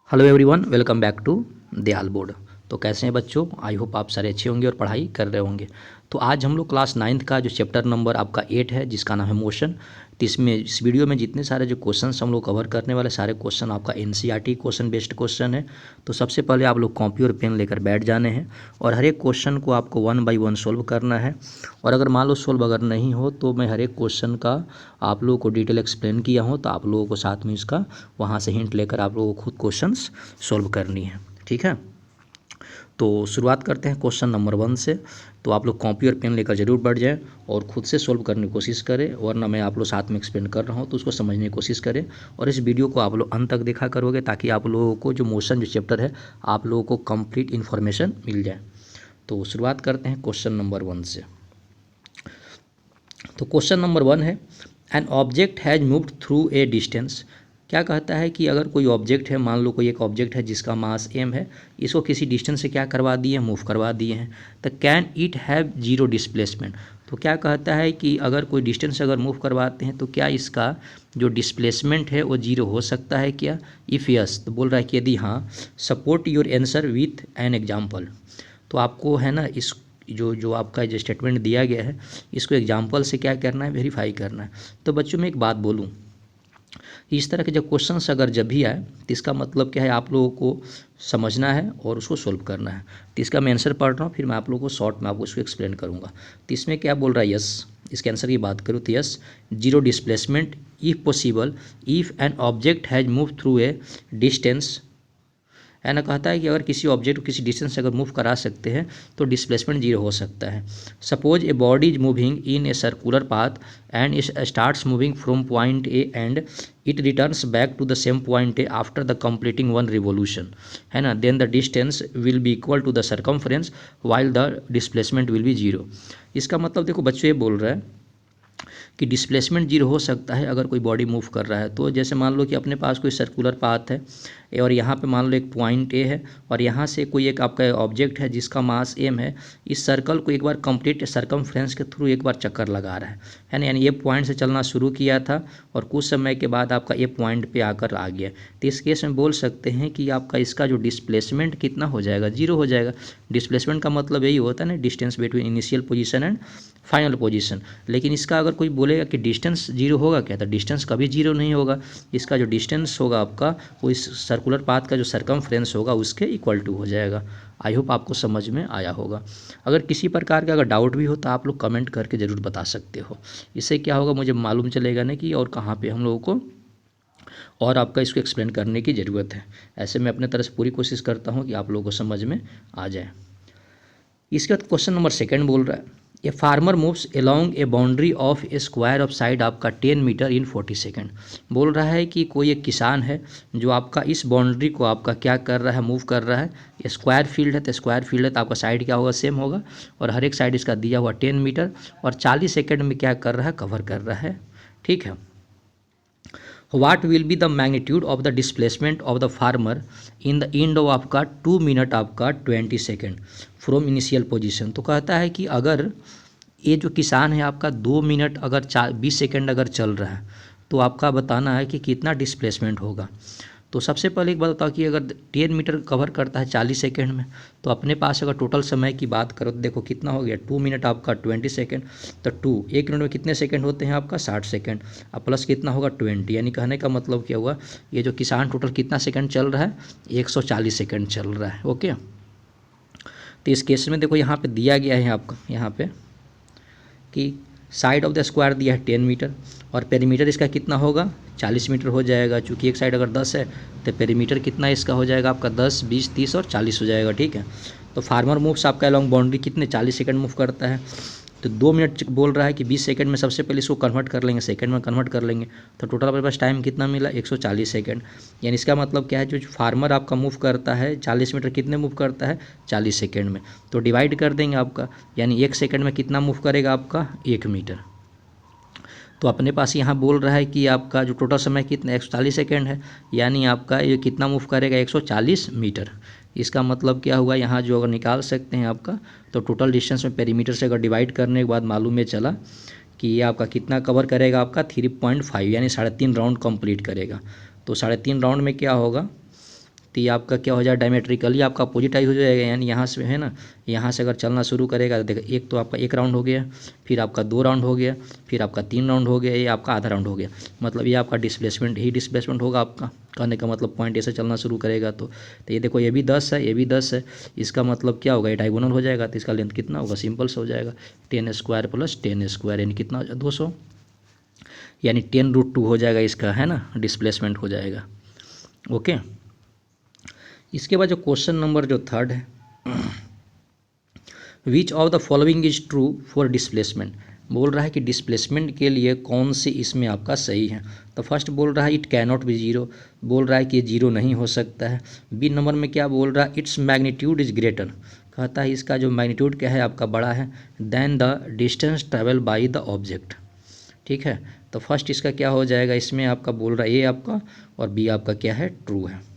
Hello everyone, welcome back to Dayal board. तो कैसे हैं बच्चों? आई होप आप सारे अच्छे होंगे और पढ़ाई कर रहे होंगे। तो आज हम लोग क्लास 9th का जो चैप्टर नंबर आपका 8 है, जिसका नाम है मोशन। तो इसमें इस वीडियो में जितने सारे जो क्वेश्चंस हम लोग कवर करने वाले सारे क्वेश्चन आपका एनसीईआरटी क्वेश्चन बेस्ड क्वेश्चन है। तो सबसे पहले आप लोग कॉपी और पेन लेकर बैठ जाने हैं और हर एक क्वेश्चन को आपको 1 बाय 1 सोल्व करना है। और अगर मान लो सोल्व अगर नहीं हो तो मैं हर एक क्वेश्चन का आप लोगों को डिटेल एक्सप्लेन किया हूँ, तो आप लोगों को साथ में इसका वहाँ से हिंट लेकर आप लोगों को खुद क्वेश्चंस सोल्व करनी है। ठीक है, तो शुरुआत करते हैं क्वेश्चन नंबर 1 से। तो आप लोग कॉपी और पेन लेकर जरूर बैठ जाएं और खुद से सोल्व करने की कोशिश करें, वरना मैं आप लोग साथ में एक्सप्लेन कर रहा हूं तो उसको समझने की कोशिश करें। और इस वीडियो को आप लोग अंत तक देखा करोगे ताकि आप लोगों को जो मोशन जो चैप्टर है आप लोगों को कंप्लीट इन्फॉर्मेशन मिल जाए। तो शुरुआत करते हैं क्वेश्चन नंबर 1 से। तो क्वेश्चन नंबर 1 है, an object has moved through a distance. क्या कहता है कि अगर कोई ऑब्जेक्ट है, मान लो कोई एक ऑब्जेक्ट है जिसका मास m है, इसको किसी डिस्टेंस से क्या करवा दिए हैं, मूव करवा दिए हैं। तो can it have zero displacement. तो क्या कहता है कि अगर कोई डिस्टेंस से अगर मूव करवाते हैं तो क्या इसका जो डिस्प्लेसमेंट है वो जीरो हो सकता है क्या? इफ़ यस, तो बोल रहा है कि यदि हाँ, support your answer with an example. तो आपको है ना इस जो आपका जो स्टेटमेंट दिया गया है इसको एग्जाम्पल से क्या करना है, वेरीफाई करना है। तो बच्चों मैं एक बात बोलूँ, इस तरह के जब क्वेश्चंस अगर जब भी आए तो इसका मतलब क्या है, आप लोगों को समझना है और उसको सोल्व करना है। तो इसका मैं आंसर पढ़ रहा हूँ, फिर मैं आप लोगों को शॉर्ट में आपको इसको एक्सप्लेन करूँगा। तो इसमें क्या बोल रहा है, यस, इसके आंसर की बात करूँ तो yes, zero displacement if possible if an object has move through a distance. है ना, कहता है कि अगर किसी ऑब्जेक्ट को किसी डिस्टेंस से अगर मूव करा सकते हैं तो डिस्प्लेसमेंट जीरो हो सकता है। Suppose a body is moving in a circular path and it starts moving from point A and it returns back to the same point A after the completing one revolution. है ना, then the distance will be equal to the circumference while the displacement will be zero. इसका मतलब देखो बच्चों ये बोल रहा है कि डिस्प्लेसमेंट जीरो हो सकता है अगर कोई बॉडी मूव कर रहा है। तो जैसे मान लो कि अपने पास कोई सर्कुलर पाथ है और यहाँ पे मान लो एक पॉइंट ए है और यहाँ से कोई एक आपका ऑब्जेक्ट है जिसका मास m है, इस सर्कल को एक बार कंप्लीट सर्कमफ्रेंस के थ्रू एक बार चक्कर लगा रहा है ना, यानी ये पॉइंट से चलना शुरू किया था और कुछ समय के बाद आपका ये पॉइंट पे आकर आ गया। तो इस केस में बोल सकते हैं कि आपका इसका जो डिस्प्लेसमेंट कितना हो जाएगा, जीरो हो जाएगा। डिस्प्लेसमेंट का मतलब यही होता है ना, distance between initial position and final position. लेकिन इसका अगर कोई बोलेगा कि डिस्टेंस जीरो होगा क्या, तो डिस्टेंस कभी जीरो नहीं होगा। इसका जो डिस्टेंस होगा आपका वो इस सर्कुलर पाथ का जो सर्कमफ्रेंस होगा उसके इक्वल टू हो जाएगा। आई होप आपको समझ में आया होगा। अगर किसी प्रकार का अगर डाउट भी हो तो आप लोग कमेंट करके ज़रूर बता सकते हो। इससे क्या होगा, मुझे मालूम चलेगा ना कि और कहाँ पे हम लोगों को और आपका इसको एक्सप्लेन करने की ज़रूरत है। ऐसे मैं अपने तरफ से पूरी कोशिश करता हूँ कि आप लोगों को समझ में आ जाए। इसके बाद क्वेश्चन नंबर 2 बोल रहा है, a farmer moves along A boundary of A square of side आपका 10 मीटर इन 40 सेकेंड। बोल रहा है कि कोई एक किसान है जो आपका इस बाउंड्री को आपका क्या कर रहा है, मूव कर रहा है। स्क्वायर फील्ड है तो स्क्वायर फील्ड है तो आपका साइड क्या होगा, सेम होगा। और हर एक साइड इसका दिया हुआ 10 मीटर और 40 सेकेंड में क्या कर रहा है, कवर कर रहा है। ठीक है, what will be the magnitude of the displacement of the farmer in the end of आपका 2 मिनट आपका 20 सेकेंड फ्रॉम इनिशियल पोजीशन। तो कहता है कि अगर ये जो किसान है आपका 2 मिनट अगर 20 सेकेंड अगर चल रहा है तो आपका बताना है कि कितना डिस्प्लेसमेंट होगा। तो सबसे पहले एक बात बताओ कि अगर 10 मीटर कवर करता है 40 सेकेंड में, तो अपने पास अगर टोटल समय की बात करो तो देखो कितना हो गया, 2 मिनट आपका 20 सेकेंड। तो 1 मिनट में कितने सेकेंड होते हैं आपका, 60 सेकेंड। अब प्लस कितना होगा, 20। यानी कहने का मतलब क्या हुआ, ये जो किसान टोटल कितना सेकेंड चल रहा है, 140 सेकेंड चल रहा है। ओके, तो इस केस में देखो यहाँ पे दिया गया है आपका, यहाँ पे कि साइड ऑफ द स्क्वायर दिया है 10 मीटर और पेरीमीटर इसका कितना होगा, 40 मीटर हो जाएगा। चूँकि एक साइड अगर 10 है तो पेरीमीटर कितना इसका हो जाएगा आपका, 10, 20, 30 और 40 हो जाएगा। ठीक है, तो फार्मर मूव्स आपका अलॉन्ग बाउंड्री कितने 40 सेकंड मूव करता है। तो 2 मिनट बोल रहा है कि 20 सेकंड में सबसे पहले इसको कन्वर्ट कर लेंगे, सेकंड में कन्वर्ट कर लेंगे तो टोटल अपने पास टाइम कितना मिला, 140 सेकंड। यानी इसका मतलब क्या है, जो फार्मर आपका मूव करता है 40 मीटर कितने मूव करता है, 40 सेकंड में। तो डिवाइड कर देंगे आपका, यानी 1 सेकंड में कितना मूव करेगा आपका, 1 मीटर। तो अपने पास यहाँ बोल रहा है कि आपका जो टोटल समय कितना 140 सेकेंड है, यानी आपका ये कितना मूव करेगा, 140 मीटर। इसका मतलब क्या हुआ, यहाँ जो अगर निकाल सकते हैं आपका, तो टोटल डिस्टेंस में पेरीमीटर से अगर डिवाइड करने के बाद मालूम में चला कि ये आपका कितना कवर करेगा, आपका 3.5 यानी 3.5 राउंड कंप्लीट करेगा। तो 3.5 राउंड में क्या होगा तो ये आपका क्या हो जाएगा, डायमेट्रिकली आपका अपोजिटाइज हो जाएगा, यानी यहाँ से है ना, यहाँ से अगर चलना शुरू करेगा तो देखो एक तो आपका एक राउंड हो गया, फिर आपका 2 राउंड हो गया, फिर आपका 3 राउंड हो गया, ये आपका आधा राउंड हो गया, मतलब ये आपका डिस्प्लेसमेंट होगा आपका। कहने का मतलब पॉइंट ऐसे चलना शुरू करेगा तो ये देखो ये भी 10 है, ये भी 10 है, इसका मतलब क्या होगा, ये डायगोनल हो जाएगा, तो इसका लेंथ कितना होगा, सिंपल से हो जाएगा 10² प्लस 10² यानी कितना 200, यानी 10√2 हो जाएगा इसका, है ना, डिस्प्लेसमेंट हो जाएगा। ओके, इसके बाद जो क्वेश्चन नंबर जो 3 है, which of the following is true for displacement, बोल रहा है कि डिस्प्लेसमेंट के लिए कौन सी इसमें आपका सही है। तो फर्स्ट बोल रहा है इट कैनॉट बी जीरो, बोल रहा है कि ये जीरो नहीं हो सकता है। बी नंबर में क्या बोल रहा है, इट्स मैग्नीट्यूड इज ग्रेटर, कहता है इसका जो मैग्नीट्यूड क्या है आपका बड़ा है, then the distance travel by the object. ठीक है, तो फर्स्ट इसका क्या हो जाएगा, इसमें आपका बोल रहा है ए आपका, और बी आपका क्या है, ट्रू है।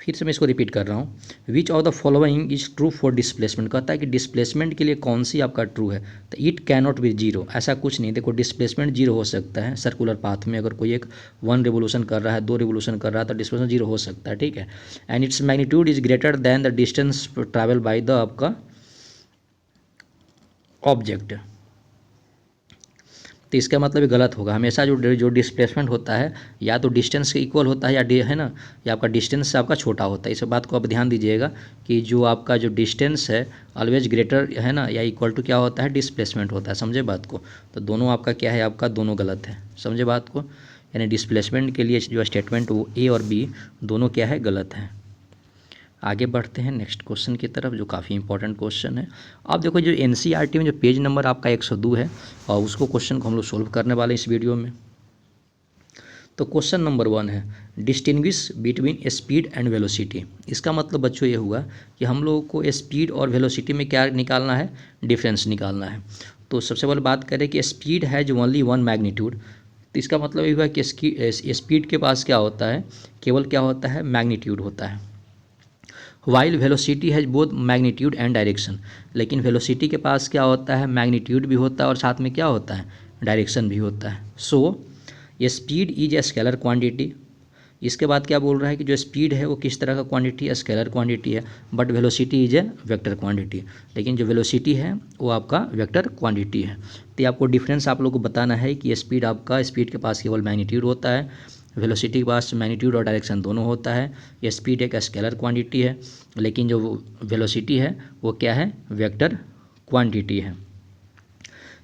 फिर से मैं इसको रिपीट कर रहा हूँ, which of the following is true for displacement, कहता है कि डिस्प्लेसमेंट के लिए कौन सी आपका ट्रू है। तो इट कैनॉट बी जीरो, ऐसा कुछ नहीं, देखो डिस्प्लेसमेंट जीरो हो सकता है सर्कुलर पाथ में, अगर कोई एक 1 रिवोल्यूशन कर रहा है, 2 रिवोल्यूशन कर रहा है तो डिस्प्लेसमेंट जीरो हो सकता है। ठीक है, and its magnitude is greater than the distance travel by the आपका ऑब्जेक्ट। तो इसका मतलब ये गलत होगा, हमेशा जो डिस्प्लेसमेंट होता है या तो डिस्टेंस के इक्वल होता है, या है ना, या आपका डिस्टेंस से आपका छोटा होता है। इस बात को आप ध्यान दीजिएगा कि जो आपका जो डिस्टेंस है ऑलवेज ग्रेटर है ना, या इक्वल टू क्या होता है, डिस्प्लेसमेंट होता है। समझे बात को, तो दोनों आपका क्या है, आपका दोनों गलत है। समझे बात को, यानी डिस्प्लेसमेंट के लिए जो स्टेटमेंट वो ए और बी दोनों क्या है, गलत है। आगे बढ़ते हैं नेक्स्ट क्वेश्चन की तरफ, जो काफ़ी इंपॉर्टेंट क्वेश्चन है। आप देखो जो एनसीईआरटी में जो पेज नंबर आपका 102 है, और उसको क्वेश्चन को हम लोग सोल्व करने वाले हैं इस वीडियो में। तो क्वेश्चन नंबर 1 है, distinguish between speed and velocity. इसका मतलब बच्चों ये हुआ कि हम लोगों को स्पीड और वेलोसिटी में क्या निकालना है, डिफरेंस निकालना है। तो सबसे पहले बात करें कि स्पीड है जो ओनली 1 मैग्नीट्यूड, तो इसका मतलब ये हुआ कि स्पीड के पास क्या होता है, केवल क्या होता है, मैग्नीट्यूड होता है। While velocity has both magnitude and direction, लेकिन वेलोसिटी के पास क्या होता है, मैग्नीट्यूड भी होता है और साथ में क्या होता है, डायरेक्शन भी होता है। सो ये speed is a scalar quantity. इसके बाद क्या बोल रहा है कि जो स्पीड है वो किस तरह का क्वांटिटी है, स्केलर क्वांटिटी है, but velocity is a vector quantity, लेकिन जो वेलोसिटी है वो आपका वेक्टर क्वांटिटी है। तो आपको डिफरेंस आप लोग को बताना है कि स्पीड आपका, स्पीड के पास केवल मैग्नीट्यूड होता है, वेलोसिटी के पास मैग्नीट्यूड और डायरेक्शन दोनों होता है। ये स्पीड एक स्केलर क्वांटिटी है, लेकिन जो वेलोसिटी है वो क्या है, वेक्टर क्वांटिटी है।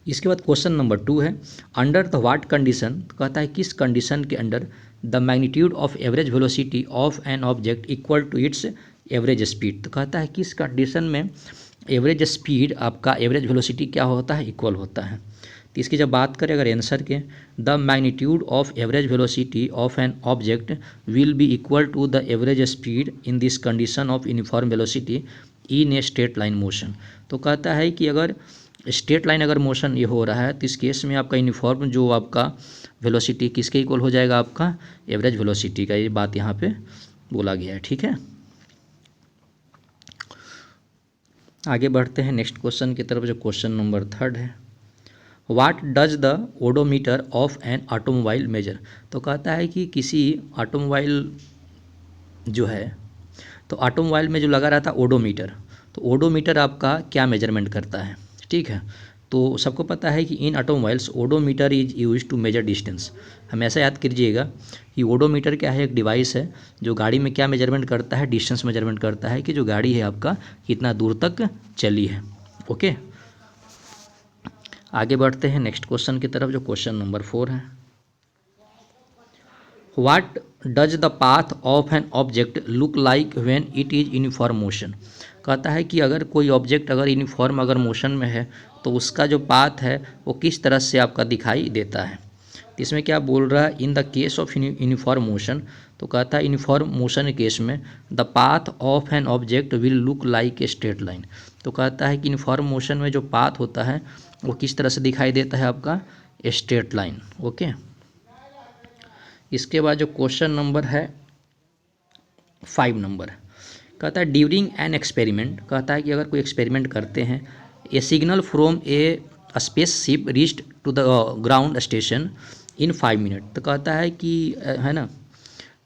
इसके बाद क्वेश्चन नंबर 2 है, अंडर द व्हाट कंडीशन, कहता है किस कंडीशन के under the magnitude of average velocity of an object equal to its average speed. तो कहता है किस कंडीशन में एवरेज स्पीड आपका एवरेज वेलोसिटी क्या होता है, इक्वल होता है। तो इसकी जब बात करें अगर आंसर के, the magnitude of average velocity of an object will be equal to the average speed in this condition of uniform velocity in a straight line motion. तो कहता है कि अगर स्ट्रेट लाइन अगर मोशन ये हो रहा है तो इस केस में आपका यूनिफॉर्म जो आपका वेलोसिटी किसके इक्वल हो जाएगा, आपका एवरेज वेलोसिटी का। ये बात यहाँ पे बोला गया है। ठीक है, आगे बढ़ते हैं नेक्स्ट क्वेश्चन की तरफ, जो क्वेश्चन नंबर 3 है, what does the odometer of an automobile measure. तो कहता है कि किसी ऑटोमोबाइल जो है, तो ऑटोमोबाइल में जो लगा रहता है ओडोमीटर, तो ओडोमीटर आपका क्या मेजरमेंट करता है। ठीक है, तो सबको पता है कि in automobiles odometer is use to measure distance. हमेशा याद कीजिएगा कि ओडोमीटर क्या है, एक डिवाइस है जो गाड़ी में क्या मेजरमेंट करता है, डिस्टेंस मेजरमेंट करता है कि जो गाड़ी है आपका कितना दूर तक चली है। ओके, आगे बढ़ते हैं नेक्स्ट क्वेश्चन की तरफ, जो क्वेश्चन नंबर 4 है, what does the path of an object look like when it is uniform motion. कहता है कि अगर कोई ऑब्जेक्ट अगर यूनिफॉर्म अगर मोशन में है तो उसका जो पाथ है वो किस तरह से आपका दिखाई देता है। तो इसमें क्या बोल रहा है, in the case of uniform motion, तो कहता है यूनिफॉर्म मोशन के केस में the path of an object will look like a straight line. तो कहता है कि यूनिफॉर्म मोशन में जो पाथ होता है वो किस तरह से दिखाई देता है, आपका स्ट्रेट लाइन। ओके, इसके बाद जो क्वेश्चन नंबर है 5 नंबर, कहता है ड्यूरिंग एन एक्सपेरिमेंट, कहता है कि अगर कोई एक्सपेरिमेंट करते हैं, a signal from a spaceship reached to the ground station in 5 minute. तो कहता है कि है ना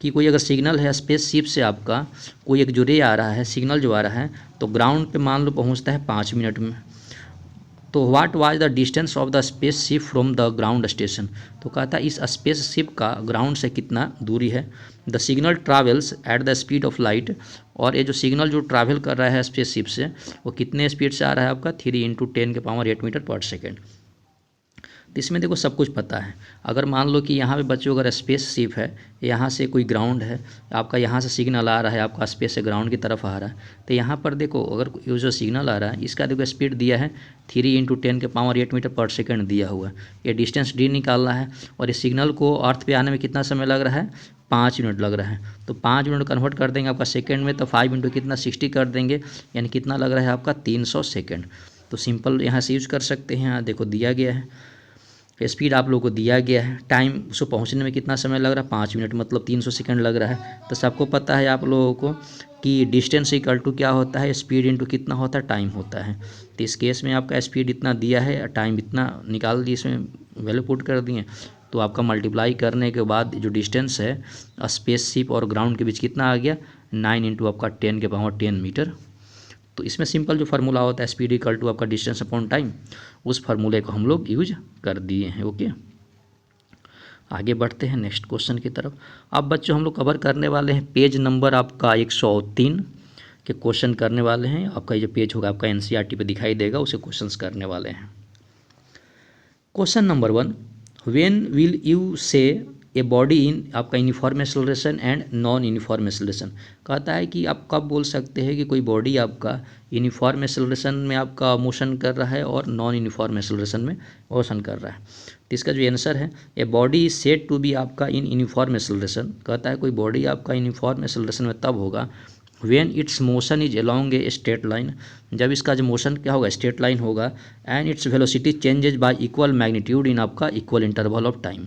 कि कोई अगर सिग्नल है स्पेस शिप से आपका कोई एक जो रे आ रहा है, सिग्नल जो आ रहा है, तो ग्राउंड पे मान लो पहुंचता है 5 मिनट में। तो what was the distance of the space ship from the ground station. तो कहता है इस स्पेस शिप का ग्राउंड से कितना दूरी है। The signal travels at the speed of light. और ये जो सिग्नल जो ट्रैवल कर रहा है स्पेस शिप से, वो कितने स्पीड से आ रहा है आपका 3 × 10⁸ मीटर पर सेकेंड। तो इसमें देखो सब कुछ पता है। अगर मान लो कि यहाँ पे बच्चों अगर स्पेस शिप है, यहाँ से कोई ग्राउंड है, आपका यहाँ से सिग्नल आ रहा है, आपका स्पेस से ग्राउंड की तरफ आ रहा है, तो यहाँ पर देखो अगर ये जो सिग्नल आ रहा है इसका देखो स्पीड दिया है 3 × 10⁸ मीटर पर सेकेंड दिया हुआ है। ये डिस्टेंस डी निकालना है और इस सिग्नल को अर्थ पे आने में कितना समय लग रहा है, 5 मिनट लग रहा है। तो 5 मिनट कन्वर्ट कर देंगे आपका सेकेंड में, तो 5 × कितना 60 कर देंगे, यानी कितना लग रहा है आपका 300 सेकेंड। तो सिंपल यहाँ से यूज कर सकते हैं। यहाँ देखो दिया गया है, स्पीड आप लोगों को दिया गया है, टाइम उसको पहुंचने में कितना समय लग रहा है 5 मिनट, मतलब 300 सेकंड लग रहा है। तो सबको पता है आप लोगों को कि डिस्टेंस इक्वल टू क्या होता है, स्पीड इंटू कितना होता है, टाइम होता है। तो इस केस में आपका स्पीड इतना दिया है, टाइम इतना निकाल दिए, इसमें वैल्यू पुट कर दिए, तो आपका मल्टीप्लाई करने के बाद जो डिस्टेंस है स्पेस शिप और ग्राउंड के बीच कितना आ गया, 9 × आपका 10⁻10 मीटर। तो इसमें सिंपल जो फार्मूला होता है स्पीड इक्वल टू आपका डिस्टेंस अपॉन टाइम, उस फार्मूले को हम लोग यूज कर दिए हैं। ओके, आगे बढ़ते हैं नेक्स्ट क्वेश्चन की तरफ। अब बच्चों हम लोग कवर करने वाले हैं पेज नंबर आपका 103 के क्वेश्चन करने वाले हैं। आपका ये जो पेज होगा आपका एनसीईआरटी पे दिखाई देगा, उसे क्वेश्चंस करने वाले हैं। Question number 1, when will you से ए बॉडी इन आपका uniform acceleration and non uniform acceleration. कहता है कि आप कब बोल सकते हैं कि कोई बॉडी आपका यूनिफॉर्म एक्सेलरेशन में आपका मोशन कर रहा है और नॉन यूनिफॉर्म एक्सेलरेशन में मोशन कर रहा है। तो इसका जो आंसर है, a body is said to be आपका इन यूनिफॉर्म एक्सेलरेशन। कहता है कोई बॉडी आपका यूनिफॉर्म एक्सेलरेशन में तब होगा when its motion is along a straight line, जब इसका जो मोशन क्या होगा स्ट्रेट लाइन होगा, and its velocity changes by equal magnitude in आपका इक्वल इंटरवल ऑफ टाइम।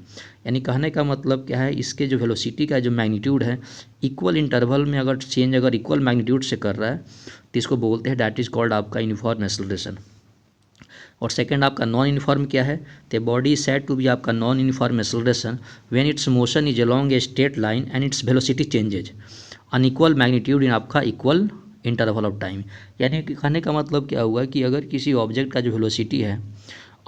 यानी कहने का मतलब क्या है, इसके जो वेलोसिटी का जो मैग्नीट्यूड है इक्वल इंटरवल में अगर चेंज अगर इक्वल मैग्नीट्यूड से कर रहा है तो इसको बोलते हैं दैट इज कॉल्ड आपका यूनिफॉर्म एक्सेलरेशन। और सेकंड आपका नॉन यूनिफॉर्म क्या है, तो body is said to be आपका non uniform acceleration when its motion is along a straight line and its velocity changes unequal magnitude in आपका equal interval of time. यानी कि कहने का मतलब क्या हुआ कि अगर किसी ऑब्जेक्ट का जो वेलोसिटी है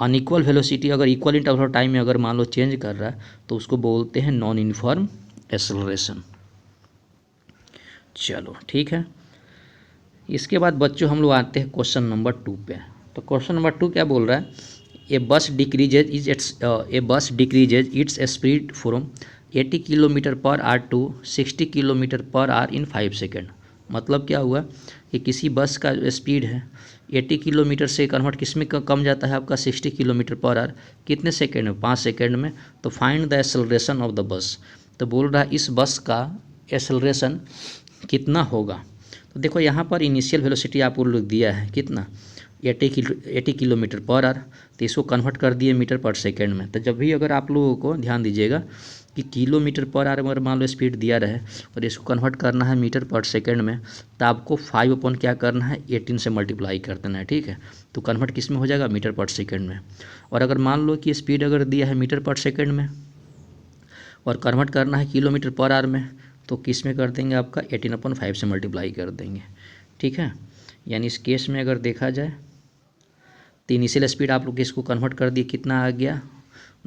अनइक्वल वेलोसिटी अगर इक्वल इंटरवल ऑफ टाइम में अगर मान लो चेंज कर रहा है तो उसको बोलते हैं नॉन यूनिफॉर्म एक्सेलरेशन। चलो ठीक है, इसके बाद बच्चों हम लोग आते हैं क्वेश्चन नंबर 2 पे। तो क्वेश्चन नंबर 2 क्या बोल रहा है, a bus decreases its speed from 80 kilometre per hour to 60 kilometre per hour in 5 second. मतलब क्या हुआ कि किसी बस का जो स्पीड है 80 किलोमीटर से कन्वर्ट किस में कम जाता है आपका 60 किलोमीटर पर आवर, कितने सेकेंड में, 5 सेकेंड में। तो find the acceleration of the bus. तो बोल रहा है इस बस का एक्सेलरेशन कितना होगा। तो देखो यहाँ पर इनिशियल वेलोसिटी आपको लोग दिया है कितना 80 किलोमीटर पर आवर, तो इसको कन्वर्ट कर दिए मीटर पर सेकेंड में। तो जब भी अगर आप लोगों को ध्यान दीजिएगा कि किलोमीटर पर आवर अगर मान लो स्पीड दिया रहे और इसको कन्वर्ट करना है मीटर पर सेकेंड में, तो आपको 5 अपॉन क्या करना है 18 से मल्टीप्लाई कर देना है, ठीक है। तो कन्वर्ट किस में हो जाएगा, मीटर पर सेकेंड में। और अगर मान लो कि स्पीड अगर दिया है मीटर पर सेकेंड में और कन्वर्ट करना है किलोमीटर पर आवर में, तो किस में कर देंगे आपका 18/5 से मल्टीप्लाई कर देंगे, ठीक है। यानी इस केस में अगर देखा जाए तो इनिशियल स्पीड आप लोग इसको कन्वर्ट कर दिए, कितना आ गया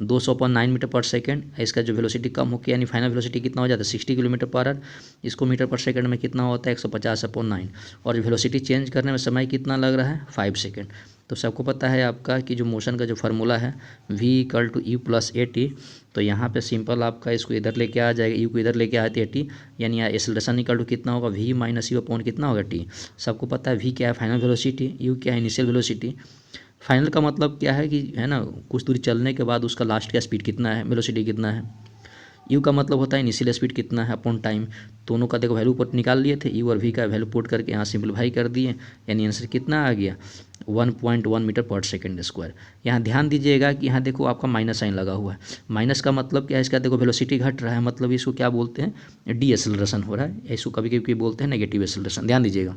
200/9 मीटर पर सेकेंड। इसका जो वेलोसिटी कम होकर यानी फाइनल वेलोसिटी कितना हो जाता है 60 किलोमीटर पर आवर। इसको मीटर पर सेकेंड में कितना होता है 150/9। और वेलोसिटी चेंज करने में समय कितना लग रहा है 5 सेकेंड। तो सबको पता है आपका कि जो मोशन का जो फार्मूला है v = u + at। तो यहाँ पे सिंपल आपका इसको इधर लेके आ जाएगा, u को इधर लेके आए थे t, यानी एक्सेलरेशन = कितना होगा v - u अपॉन कितना होगा t। सबको पता है v क्या है फाइनल वेलोसिटी, u क्या है इनिशियल वेलोसिटी। फाइनल का मतलब क्या है कि है ना कुछ दूरी चलने के बाद उसका लास्ट का स्पीड कितना है, वेलोसिटी कितना है। यू का मतलब होता है इनिशियल स्पीड कितना है अपॉन टाइम। दोनों का देखो वैल्यू पुट निकाल लिए थे, यू और वी का वैल्यू पुट करके यहाँ सिंपलीफाई कर दिए, यानी आंसर कितना आ गया 1.1 मीटर पर सेकेंड स्क्वायर। यहाँ ध्यान दीजिएगा कि यहाँ देखो आपका माइनस साइन लगा हुआ है। माइनस का मतलब क्या है, इसका देखो वेलोसिटी घट रहा है, मतलब इसको क्या बोलते हैं डी एक्सेलरेशन हो रहा है, इसको कभी कभी बोलते हैं नेगेटिव एक्सेलरेशन। ध्यान दीजिएगा।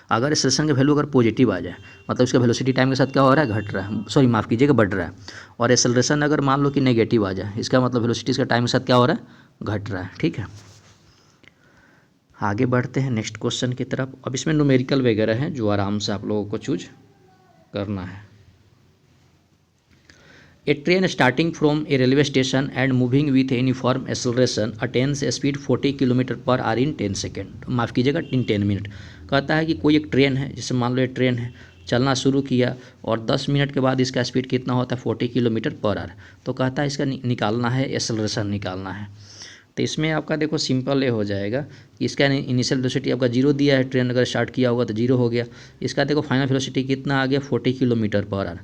अगर एक्सेलरेशन का वैल्यू अगर पॉजिटिव आ जाए मतलब उसका वेलोसिटी टाइम के साथ क्या हो रहा है, घट रहा है, सॉरी माफ़ कीजिएगा, बढ़ रहा है। और एक्सेलरेशन अगर मान लो कि नेगेटिव आ जाए, इसका मतलब वेलोसिटी इसका टाइम के साथ क्या हो रहा है, घट रहा है। ठीक है, आगे बढ़ते हैं नेक्स्ट क्वेश्चन की तरफ। अब इसमें न्यूमेरिकल वगैरह हैं जो आराम से आप लोगों को चूज करना है। A train starting from a railway station and moving with a uniform acceleration attains a speed 40 kilometre per hour in 10 second, माफ़ कीजिएगा इन 10 मिनट। कहता है कि कोई एक ट्रेन है, जैसे मान लो ये ट्रेन है, चलना शुरू किया और 10 मिनट के बाद इसका स्पीड कितना होता है, 40 किलोमीटर पर आवर। तो कहता है इसका निकालना है, एक्सेलरेशन निकालना है। तो इसमें आपका देखो सिंपल ये हो जाएगा कि इसका इनिशियल वेलोसिटी आपका जीरो दिया है, ट्रेन अगर स्टार्ट किया होगा तो जीरो हो गया। इसका देखो फाइनल वेलोसिटी कितना आ गया, 40 किलोमीटर पर आवर।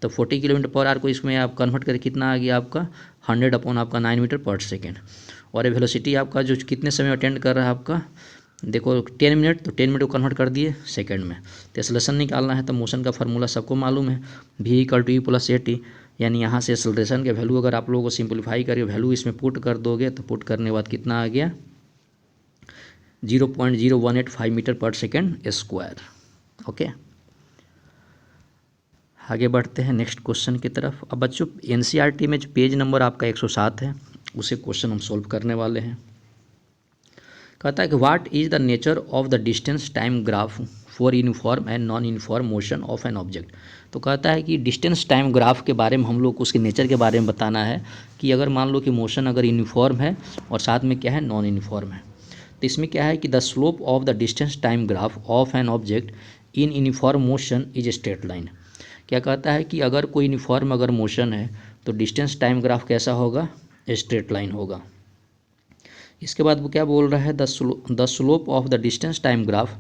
तो 40 किलोमीटर पर आवर को इसमें आप कन्वर्ट करके कितना आ गया आपका 100 अपॉन आपका 9 मीटर पर सेकेंड। और ये वेलोसिटी आपका जो कितने समय अटेंड कर रहा है आपका, देखो 10 मिनट, तो 10 मिनट को कन्वर्ट कर दिए सेकंड में। तो एक्सेलरेशन निकालना है तो मोशन का फार्मूला सबको मालूम है, v = u + a t। यानी यहाँ से एक्सेलरेशन के वैल्यू अगर आप लोगों को सिंपलीफाई करके वैल्यू इसमें पुट कर दोगे तो पुट करने के बाद कितना आ गया 0.0185 metre per second square. Okay, आगे बढ़ते हैं नेक्स्ट क्वेश्चन की तरफ। अब बच्चों एनसीईआरटी में जो पेज नंबर आपका 107 है उसे क्वेश्चन हम सॉल्व करने वाले हैं। कहता है कि what is the nature of the distance time graph for uniform and non uniform motion of an object. तो कहता है कि डिस्टेंस टाइम ग्राफ के बारे में हम लोग को उसके नेचर के बारे में बताना है कि अगर मान लो कि मोशन अगर यूनिफॉर्म है और साथ में क्या है, नॉन यूनिफॉर्म है। तो इसमें क्या है कि the slope of the distance time graph of an object in uniform motion is a straight line. क्या कहता है कि अगर कोई यूनिफॉर्म अगर मोशन है तो डिस्टेंस टाइम ग्राफ कैसा होगा, स्ट्रेट लाइन होगा। इसके बाद वो क्या बोल रहा है, the slope of the distance time graph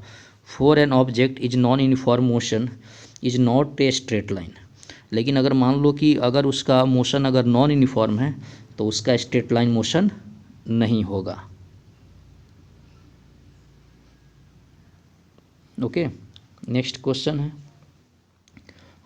for an object is non uniform motion is not a straight line. लेकिन अगर मान लो कि अगर उसका मोशन अगर नॉन यूनिफॉर्म है तो उसका स्ट्रेट लाइन मोशन नहीं होगा। ओके, नेक्स्ट क्वेश्चन है,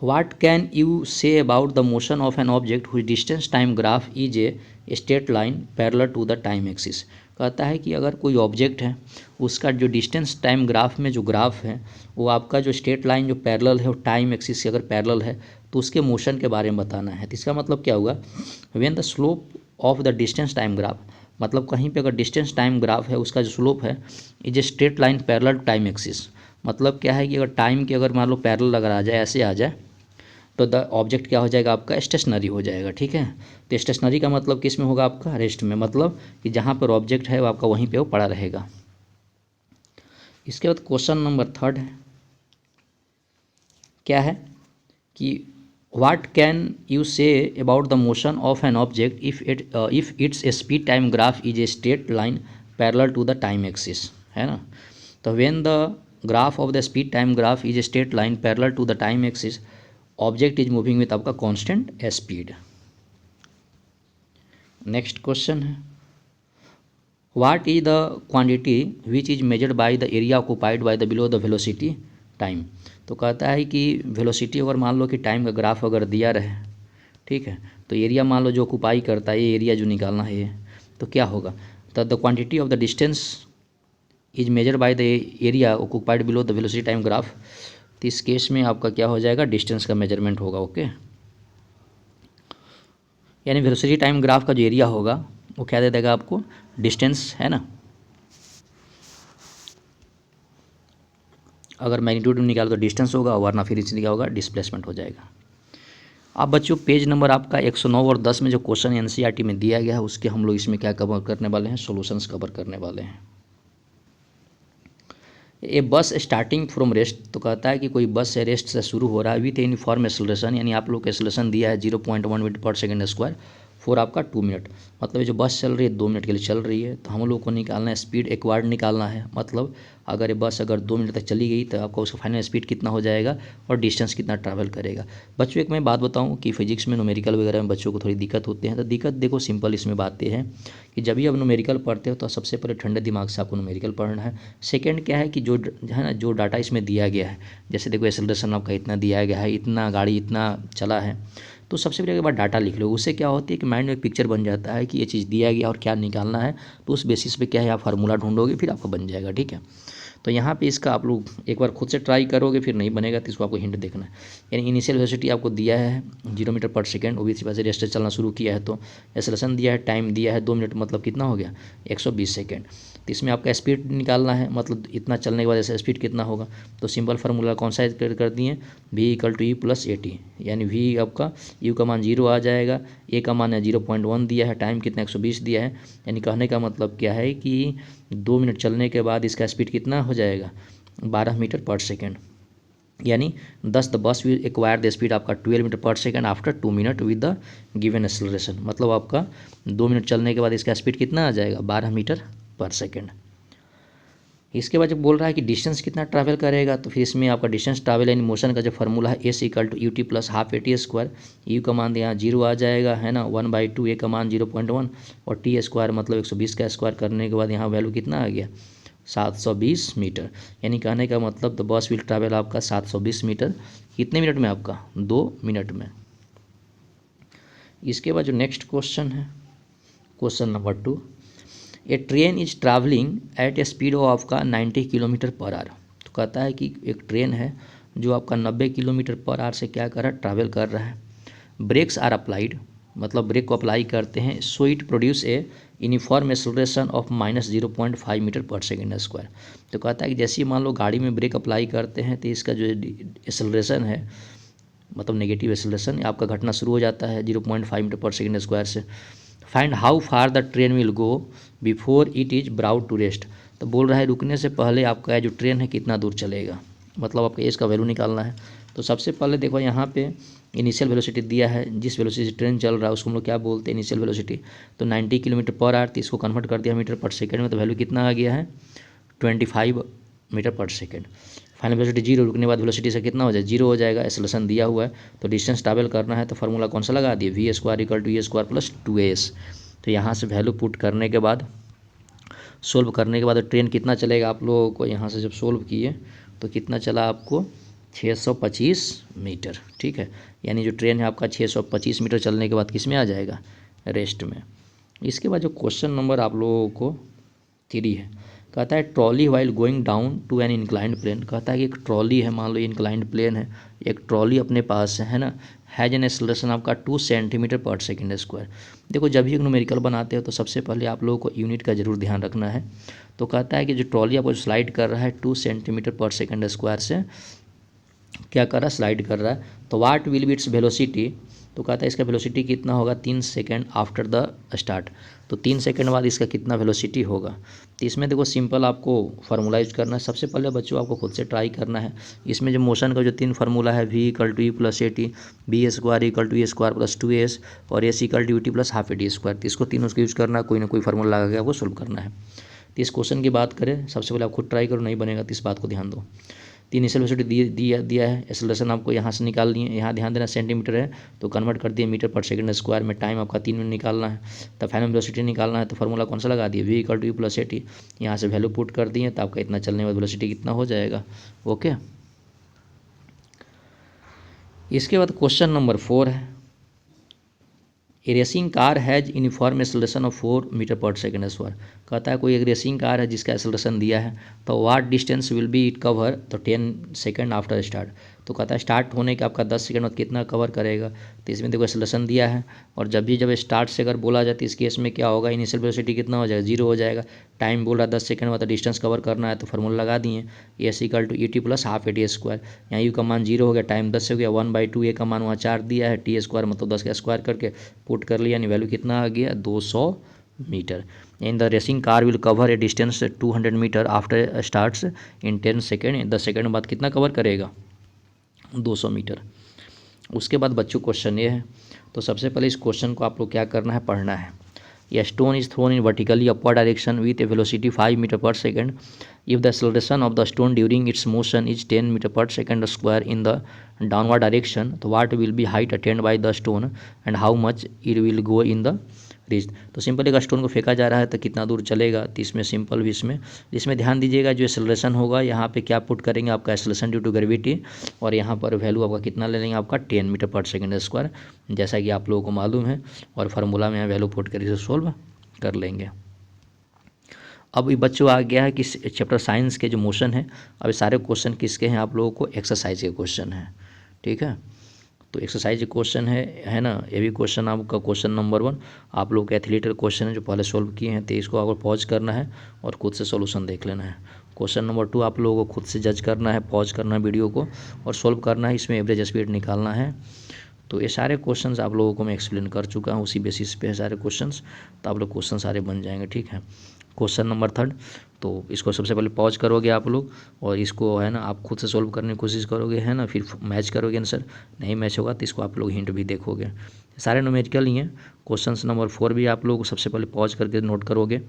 What can you say about the motion of an object whose distance time graph is a straight line parallel to the time axis। कहता है कि अगर कोई ऑब्जेक्ट है उसका जो डिस्टेंस टाइम ग्राफ में जो ग्राफ है वो आपका जो स्ट्रेट लाइन जो पैरेलल है वो टाइम एक्सिस से अगर पैरेलल है तो उसके मोशन के बारे में बताना है। तो इसका मतलब क्या हुआ, when the slope of the distance time graph, मतलब कहीं पे अगर डिस्टेंस टाइम ग्राफ है उसका जो स्लोप है is a straight line parallel to time axis. मतलब क्या है कि अगर टाइम के अगर मान लो पैरेलल अगर आ जाए, ऐसे आ जाए, तो द ऑब्जेक्ट क्या हो जाएगा आपका, स्टेशनरी हो जाएगा। ठीक है, तो स्टेशनरी का मतलब किस में होगा आपका, रेस्ट में, मतलब कि जहाँ पर ऑब्जेक्ट है वो आपका वहीं पे वो पड़ा रहेगा। इसके बाद क्वेश्चन नंबर 3 है, क्या है कि what can you say about the motion of an object if its speed time graph is a straight line parallel to the time axis, है ना। तो when the graph of the speed time graph is a straight line parallel to the time axis object is moving with आपका constant speed. Next question है, what is the quantity which is measured by the area occupied by the below the velocity time. तो कहता है कि velocity अगर मान लो कि time का ग्राफ अगर दिया रहे, ठीक है, तो एरिया मान लो जो ऑक्यूपाई करता है, ये एरिया जो निकालना है, तो क्या होगा, तो the quantity of the distance is measured by the area occupied below the velocity time graph. तो इस केस में आपका क्या हो जाएगा, डिस्टेंस का मेजरमेंट होगा। ओके, यानी वेलोसिटी टाइम ग्राफ का जो एरिया होगा वो क्या दे देगा आपको, डिस्टेंस, है ना। अगर मैग्नीट्यूड निकालो तो डिस्टेंस होगा, वरना फिर इसलिए क्या होगा, डिस्प्लेसमेंट हो जाएगा। अब बच्चों पेज नंबर आपका 109 और 10 में जो क्वेश्चन एनसीईआरटी में दिया गया है उसके हम लोग इसमें क्या कवर करने वाले हैं, सॉल्यूशंस कवर करने वाले हैं। ए बस स्टार्टिंग फ्रॉम रेस्ट, तो कहता है कि कोई बस से रेस्ट से शुरू हो रहा है विथ यूनिफॉर्म एक्सेलरेशन, यानी आप लोग को एक्सेलरेशन दिया है 0.1 metre per second square for आपका 2 मिनट। मतलब ये जो बस चल रही है 2 मिनट के लिए चल रही है, तो हम लोग को निकालना है स्पीड एक्वायर्ड निकालना है। मतलब अगर ये बस अगर 2 मिनट तक चली गई तो आपका उसका फाइनल स्पीड कितना हो जाएगा और डिस्टेंस कितना ट्रैवल करेगा। बच्चों एक मैं बात बताऊं कि फिजिक्स में न्यूमेरिकल वगैरह में बच्चों को थोड़ी दिक्कत होती है, तो दिक्कत देखो सिंपल इसमें बात यह है कि जब भी आप न्यूमेरिकल पढ़ते हो तो सबसे पहले ठंडे दिमाग से आपको न्यूमेरिकल पढ़ना है। सेकेंड क्या है कि जो है ना, जो डाटा इसमें दिया गया है, जैसे देखो एक्सेलरेशन आपका इतना दिया गया है, इतना गाड़ी इतना चला है, तो सबसे पहले एक बार डाटा लिख लो। उससे क्या होती है कि माइंड में एक पिक्चर बन जाता है कि ये चीज़ दिया गया और क्या निकालना है, तो उस बेसिस पे क्या है आप फार्मूला ढूंढोगे, फिर आपको बन जाएगा। ठीक है, तो यहाँ पे इसका आप लोग एक बार खुद से ट्राई करोगे, फिर नहीं बनेगा तो इसको आपको हिंट देखना है। यानी इनिशियल वेलोसिटी आपको दिया है 0 मीटर पर सेकेंड, वो भी इसी वजह से रेस्टर चलना शुरू किया है, तो एक्सेलरेशन दिया है, टाइम दिया है 2 मिनट, मतलब कितना हो गया 120 सेकेंड। तो इसमें आपका स्पीड निकालना है, मतलब इतना चलने के बाद ऐसे स्पीड कितना होगा। तो सिंपल फार्मूला कौन सा कर दिए, v = u + at, यानी v आपका u का मान 0 आ जाएगा, a का मान है 0.1 दिया है, टाइम कितना 120 दिया है। यानी कहने का मतलब क्या है कि 2 मिनट चलने के बाद इसका स्पीड कितना हो जाएगा 12 मीटर पर सेकेंड। यानी the bus will acquire the speed आपका 12 metre per second after 2 minute with the given acceleration, मतलब आपका 2 मिनट चलने के बाद इसका स्पीड कितना आ जाएगा 12 मीटर पर सेकेंड। इसके बाद जब बोल रहा है कि डिस्टेंस कितना ट्रैवल करेगा, तो फिर इसमें आपका डिस्टेंस ट्रैवल यानी मोशन का जो फार्मूला है s = ut + ½ at², u का मान यहाँ 0 आ जाएगा है ना, 1/2, a का मान 0.1 और t² मतलब 120 का स्क्वायर करने के बाद यहाँ वैल्यू कितना आ गया 720 मीटर। यानी कहने का मतलब द बस विल ट्रैवल आपका 720 मीटर कितने मिनट में, आपका 2 मिनट में। इसके बाद जो नेक्स्ट क्वेश्चन है, question number 2, A train is travelling eight A speed of आपका 90 किलोमीटर पर आवर। तो कहता है कि एक ट्रेन है जो आपका 90 किलोमीटर पर आवर से क्या कर रहा है, ट्रैवल कर रहा है। ब्रेक्स आर अप्लाइड, मतलब ब्रेक को अप्लाई करते हैं, so it produce a uniform acceleration of -0.5 metre per second square. तो कहता है कि जैसे ही मान लो गाड़ी में ब्रेक अप्लाई करते हैं तो इसका जो एक्सेलरेशन है, मतलब नेगेटिव एक्सेलरेशन आपका घटना शुरू हो जाता है 0.5 मीटर पर सेकेंड स्क्वायर से। Find how far the train will go before it is brought to rest. तो बोल रहा है रुकने से पहले आपका जो ट्रेन है कितना दूर चलेगा, मतलब आपका एज का वैल्यू निकालना है। तो सबसे पहले देखो यहाँ पे इनिशियल वेलोसिटी दिया है, जिस वेलोसिटी से ट्रेन चल रहा है उसको हम लोग क्या बोलते हैं इनिशियल वेलोसिटी। तो 90 किलोमीटर पर आवर, तो इसको कन्वर्ट कर दिया मीटर पर सेकेंड में, तो वैल्यू कितना आ गया है 25 metre per second. Final velocity 0, रुकने के बाद वेलोसिटी से कितना हो जाए 0 हो जाएगा, एक्सेलरेशन दिया हुआ है। तो डिस्टेंस ट्रैवल करना है तो फार्मूला कौन सा लगा दिए, v² = a² + 2as। तो यहाँ से वैल्यू पुट करने के बाद सोल्व करने के बाद ट्रेन कितना चलेगा आप लोगों को, यहाँ से जब सोल्व किए तो कितना चला आपको 625 मीटर। ठीक है, यानी जो ट्रेन है आपका 625 मीटर चलने के बाद किस में आ जाएगा, रेस्ट में। इसके बाद जो क्वेश्चन नंबर आप लोगों को 3 है, कहता है trolley while going down to an inclined plane. कहता है कि एक ट्रॉली है, मान लो इंक्लाइंड प्लेन है, एक ट्रॉली अपने पास है ना, हैज एन एक्सेलरेशन आपका 2 सेंटीमीटर पर सेकेंड स्क्वायर। देखो जब भी एक न्यूमेरिकल बनाते हो तो सबसे पहले आप लोगों को यूनिट का जरूर ध्यान रखना है। तो कहता है कि जो ट्रॉली आपको स्लाइड कर रहा है 2 सेंटीमीटर पर सेकेंड स्क्वायर से क्या कर रहा है, स्लाइड कर रहा है, तो what will be its velocity. तो कहता है इसका वेलोसिटी कितना होगा 3 सेकेंड आफ्टर द स्टार्ट। तो 3 सेकेंड बाद इसका कितना वेलोसिटी होगा। तो इसमें देखो सिंपल आपको फार्मूला यूज करना है। सबसे पहले बच्चों आपको खुद से ट्राई करना है। इसमें जो मोशन का जो 3 फार्मूला है, v = u + at, b² = a² + 2as और s = ut + ½ at², तो इसको तीनों यूज़ करना है, कोई ना कोई फार्मूला लगा के आपको सोल्व करना है। तो इस क्वेश्चन की बात करें, सबसे पहले आप खुद ट्राई करो, नहीं बनेगा तो इस बात को ध्यान दो। 3 इनिशियल वेलोसिटी दिया है, एक्सेलरेशन आपको यहाँ से निकाल लिए, यहाँ ध्यान देना सेंटीमीटर है तो कन्वर्ट कर दिए मीटर पर सेकेंड स्क्वायर में, टाइम आपका 3 मिनट निकालना है। तो फाइनल वेलोसिटी निकालना है तो फार्मूला कौन सा लगा दिए, v = u + at, यहाँ से वैल्यू पुट कर दिए तो आपका इतना चलने वाला वेलोसिटी कितना हो जाएगा। ओके, इसके बाद क्वेश्चन नंबर 4 है, a racing car has uniform acceleration of 4 metre per second square. कहता है कोई एक रेसिंग कार है जिसका एक्सेलरेशन दिया है, तो what distance will B it cover, तो 10 सेकेंड आफ्टर स्टार्ट। तो कहता है स्टार्ट होने के आपका 10 सेकेंड बाद कितना कवर करेगा। तो इसमें देखो एक्सेलरेशन दिया है और जब स्टार्ट से अगर बोला जाए तो इस केस में क्या होगा, इनिशियल वेलोसिटी कितना हो जाएगा 0 हो जाएगा, टाइम बोल रहा 10 सेकेंड बाद डिस्टेंस कवर करना है तो फार्मूला लगा दिए, s = ut + ½ at²। यहाँ u का मान 0 हो गया, टाइम 10 हो गया, 1/2, a का मान वहाँ 4 दिया है, t² मतलब 10 का स्क्वायर करके पुट कर लिया, यानी वैल्यू कितना आ गया 200 metre. In the racing car will cover a distance 200 metre after starts in 10 second. 10 second बाद कितना कवर करेगा 200 मीटर। उसके बाद बच्चों क्वेश्चन ये है, तो सबसे पहले इस क्वेश्चन को आप लोग क्या करना है, पढ़ना है। A stone is thrown in vertically upward direction with a velocity 5 meter per second. If the acceleration of the stone during its motion is 10 meter per second square in the downward direction, so what will be height attained by the stone and how much it will go in the reach. तो simple एक stone को फेंका जा रहा है तो कितना दूर चलेगा, तो इसमें सिंपल भी इसमें ध्यान दीजिएगा, जो एक्सेलरेशन होगा यहाँ पे क्या पुट करेंगे, आपका एक्सेलरेशन ड्यू टू ग्रेविटी, और यहाँ पर वैल्यू आपका कितना ले लेंगे, आपका 10 मीटर पर सेकेंड स्क्वायर, जैसा कि आप लोगों को मालूम है, और फार्मूला में यहाँ वैल्यू पुट कर इसे सोल्व कर लेंगे। अब ये बच्चों आ गया है कि चैप्टर साइंस के जो मोशन है, अब ये सारे क्वेश्चन किसके हैं, आप लोगों को एक्सरसाइज के क्वेश्चन हैं, ठीक है। तो एक्सरसाइज के क्वेश्चन है ना, ये भी क्वेश्चन आपका क्वेश्चन नंबर 1 आप लोग के एथलीट का क्वेश्चन है जो पहले सोल्व किए हैं, तो इसको आपको पॉज करना है और खुद से सोल्यूशन देख लेना है। क्वेश्चन नंबर 2 आप लोगों को खुद से जज करना है, पॉज करना है वीडियो को और सोल्व करना है, इसमें एवरेज स्पीड निकालना है। तो ये सारे क्वेश्चंस आप लोगों को मैं एक्सप्लेन कर चुका हूँ, उसी बेसिस पे है सारे क्वेश्चंस, तो आप लोग क्वेश्चन सारे बन जाएंगे, ठीक है। क्वेश्चन नंबर 3 तो इसको सबसे पहले पॉज करोगे आप लोग और इसको है ना आप खुद से सॉल्व करने की कोशिश करोगे, है ना, फिर मैच करोगे आंसर, नहीं मैच होगा तो इसको आप लोग हिंट भी देखोगे। सारे न्यूमेरिकल ही हैं। क्वेश्चन नंबर 4 भी आप लोग सबसे पहले पॉज करके नोट करोगे,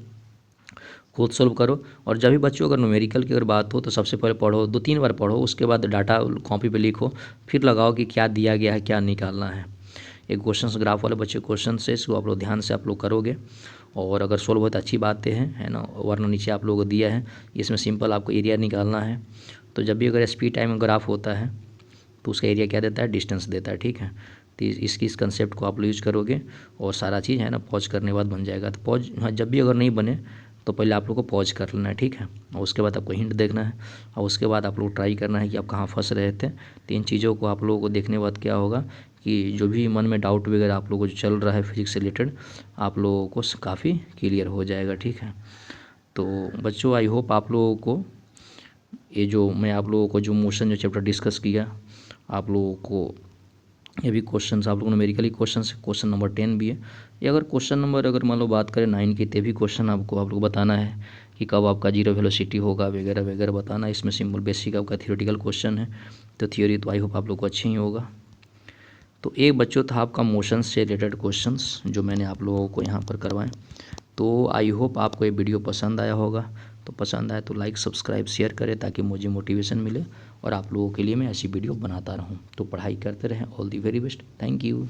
खुद सोल्व करो। और जब भी बच्चों अगर न्यूमेरिकल की अगर बात हो तो सबसे पहले पढ़ो, 2-3 बार पढ़ो, उसके बाद डाटा कॉपी पे लिखो, फिर लगाओ कि क्या दिया गया है, क्या निकालना है। एक क्वेश्चन ग्राफ वाले बच्चे क्वेश्चन से इसको आप लोग ध्यान से आप लोग करोगे और अगर सोल्व हो तो अच्छी बातें हैं, है ना, वरना नीचे आप लोगों को दिया है, इसमें सिंपल आपको एरिया निकालना है। तो जब भी अगर स्पीड टाइम ग्राफ होता है तो उसका एरिया क्या देता है, डिस्टेंस देता है, ठीक है। तो इस कंसेप्ट को आप लोग यूज करोगे और सारा चीज़ है ना पॉज करने के बाद बन जाएगा। तो पॉज हाँ, जब भी अगर नहीं बने तो पहले आप लोग को पॉज कर लेना है, ठीक है, और उसके बाद आपको हिंट देखना है और उसके बाद आप लोग ट्राई करना है कि आप कहाँ फंस रहे थे। तो इन चीज़ों को आप लोगों को देखने के बाद क्या होगा कि जो भी मन में डाउट वगैरह आप लोगों को जो चल रहा है फिजिक्स से रिलेटेड आप लोगों को काफ़ी क्लियर हो जाएगा, ठीक है। तो बच्चों आई होप आप लोगों को ये जो मैं आप लोगों को जो मोशन जो चैप्टर डिस्कस किया आप लोगों को ये भी क्वेश्चन आप लोगों ने मेरिकली क्वेश्चन से क्वेश्चन नंबर 10 भी है। ये अगर क्वेश्चन नंबर अगर मान लो बात करें 9 की, तो भी क्वेश्चन आपको आप लोग बताना है कि कब आपका जीरो वेलोसिटी होगा वगैरह वगैरह बताना है। इसमें सिंपल बेसिक आपका थियोरेटिकल क्वेश्चन है, तो थियोरी तो आई होप आप लोग को अच्छी ही होगा। तो एक बच्चों था आपका मोशन से रिलेटेड क्वेश्चंस जो मैंने आप लोगों को यहाँ पर करवाएं। तो आई होप आपको ये वीडियो पसंद आया होगा, तो पसंद आए तो लाइक सब्सक्राइब शेयर करें ताकि मुझे मोटिवेशन मिले और आप लोगों के लिए मैं ऐसी वीडियो बनाता रहूं। तो पढ़ाई करते रहें, all the very best, thank you.